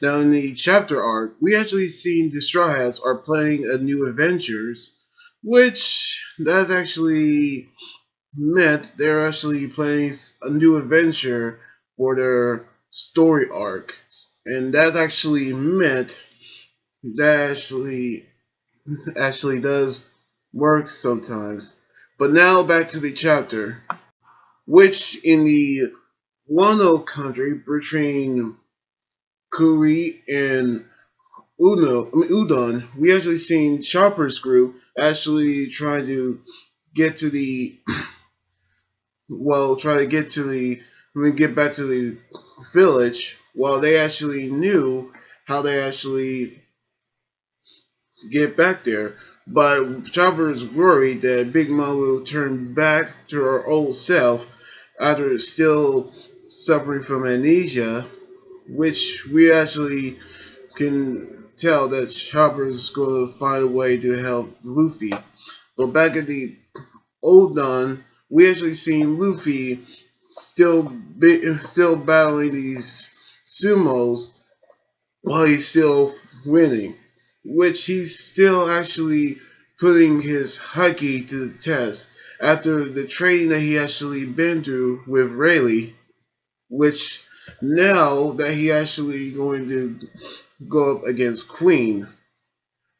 Now, in the chapter arc, we actually seen the Straw Hats are planning a new adventures, which that's actually meant they're actually planning a new adventure for their story arc, and that actually meant that actually does work sometimes. But now back to the chapter, which in the Wano country between Kuri and Udon, we actually seen Chopper's group actually trying to get to the try to get to the get back to the village while they actually knew how they actually get back there. But Chopper's worried that Big Mom will turn back to her old self after still suffering from amnesia, which we actually can tell that Chopper's going to find a way to help Luffy. But back at the old Dawn, we actually seen Luffy still battling these sumos while he's still winning, which he's still actually putting his haki to the test after the training that he actually been through with Rayleigh, which now that he actually going to go up against Queen,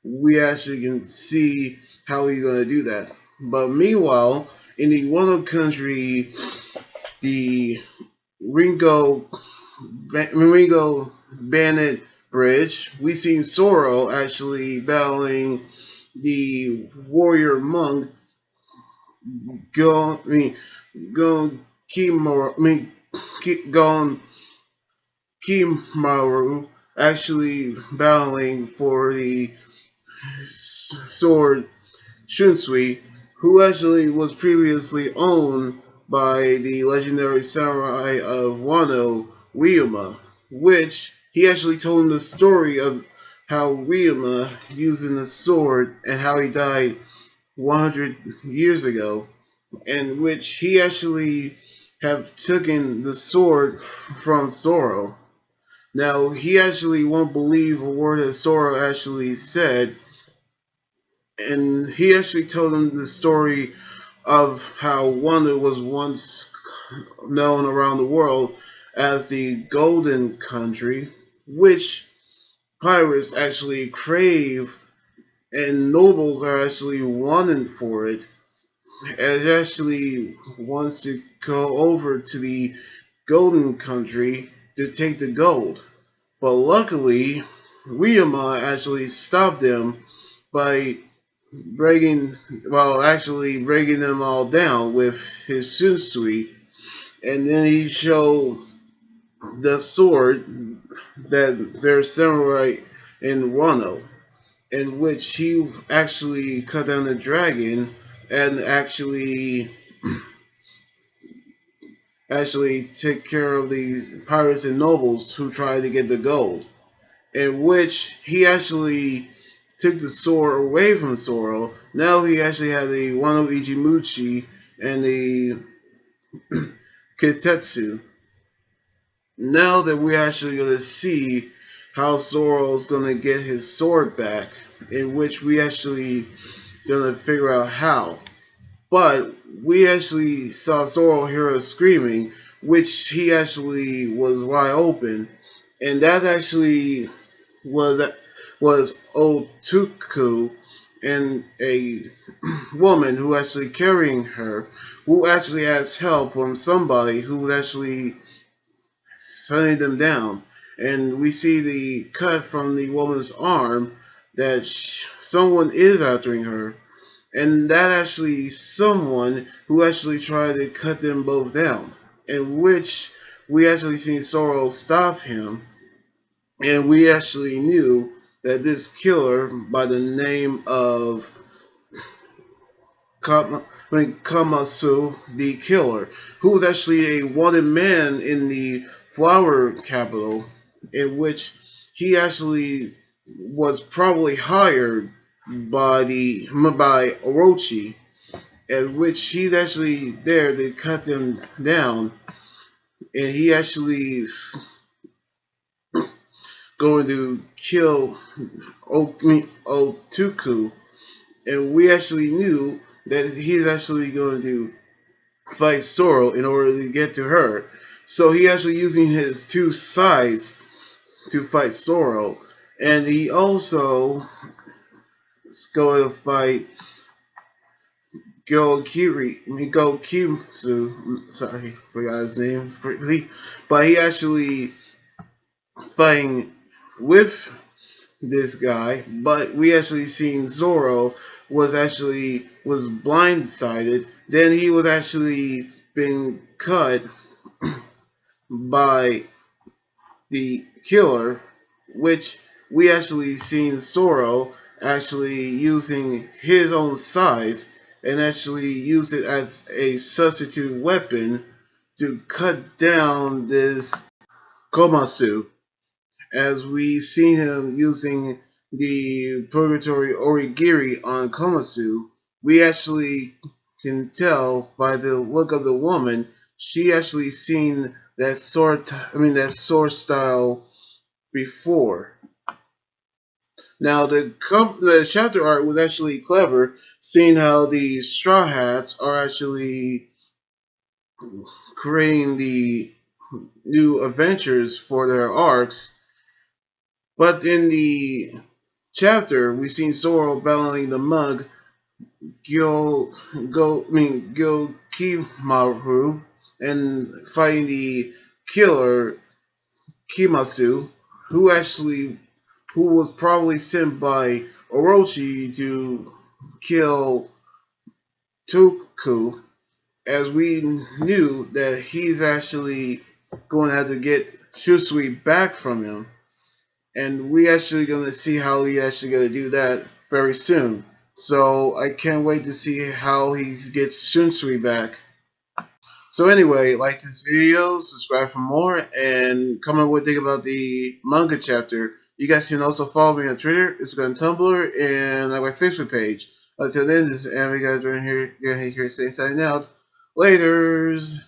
we actually can see how he's going to do that. But meanwhile, in the Wano country, the Ringo Bandit Bridge, we seen Zoro actually battling the warrior monk Gon, I mean, Gon Kimura, Gon Kimaru actually battling for the sword Shunsui, who actually was previously owned by the legendary samurai of Wano, Ryuma, which he actually told him the story of how Ryuma using the sword and how he died 100 years ago, in which he actually have taken the sword from Zoro. Now, he actually won't believe a word that Zoro actually said, and he actually told him the story of how Wanda was once known around the world as the Golden Country, which pirates actually crave and nobles are actually wanting for it, and actually wants to go over to the Golden Country to take the gold. But luckily, Ryuma actually stopped them by breaking them all down with his Sunsui, and then he showed the sword that there's samurai in Wano, in which he actually cut down the dragon and actually take care of these pirates and nobles who tried to get the gold, in which he actually took the sword away from Zoro. Now he actually had the Wano Ichimuchi and the Kitetsu. Now that we're actually going to see how Zoro's going to get his sword back, in which we actually going to figure out how. But we actually saw Zoro hear us screaming, which he actually was wide open, and that actually was Otuku and a woman who actually carrying her, who actually has help from somebody who actually setting them down. And we see the cut from the woman's arm that someone is altering her, and that actually someone who actually tried to cut them both down, in which we actually seen Zoro stop him, and we actually knew that this killer by the name of Kamazo, the killer, who was actually a wanted man in the flower capital, in which he actually was probably hired by Orochi, in which he's actually there to cut them down, and he actually going to kill Otuku, and we actually knew that he's actually going to fight Zoro in order to get to her. So he actually using his two sides to fight Zoro, and he also is going to fight Miko Kimsu. Sorry, forgot his name quickly, but he actually fighting with this guy. But we actually seen Zoro was blindsided. Then he was actually been cut by the killer, which we actually seen Zoro actually using his own size and actually use it as a substitute weapon to cut down this Komatsu, as we seen him using the Purgatory Origiri on Komatsu. We actually can tell by the look of the woman, she actually seen that sword style before. Now the chapter art was actually clever, seeing how the Straw Hats are actually creating the new adventures for their arcs. But in the chapter, we seen Zoro battling the mug Gil Kimaru and fighting the killer Kimatsu, who was probably sent by Orochi to kill Toku, as we knew that he's actually going to have to get Shusui back from him, and we actually going to see how he actually going to do that very soon. So I can't wait to see how he gets Shunsui back. So anyway, like this video, subscribe for more, and comment what you think about the manga chapter. You guys can also follow me on Twitter, Instagram, Tumblr, and like my Facebook page. Until then, this is Anime guys right here. You're here, stay signing out. Laters.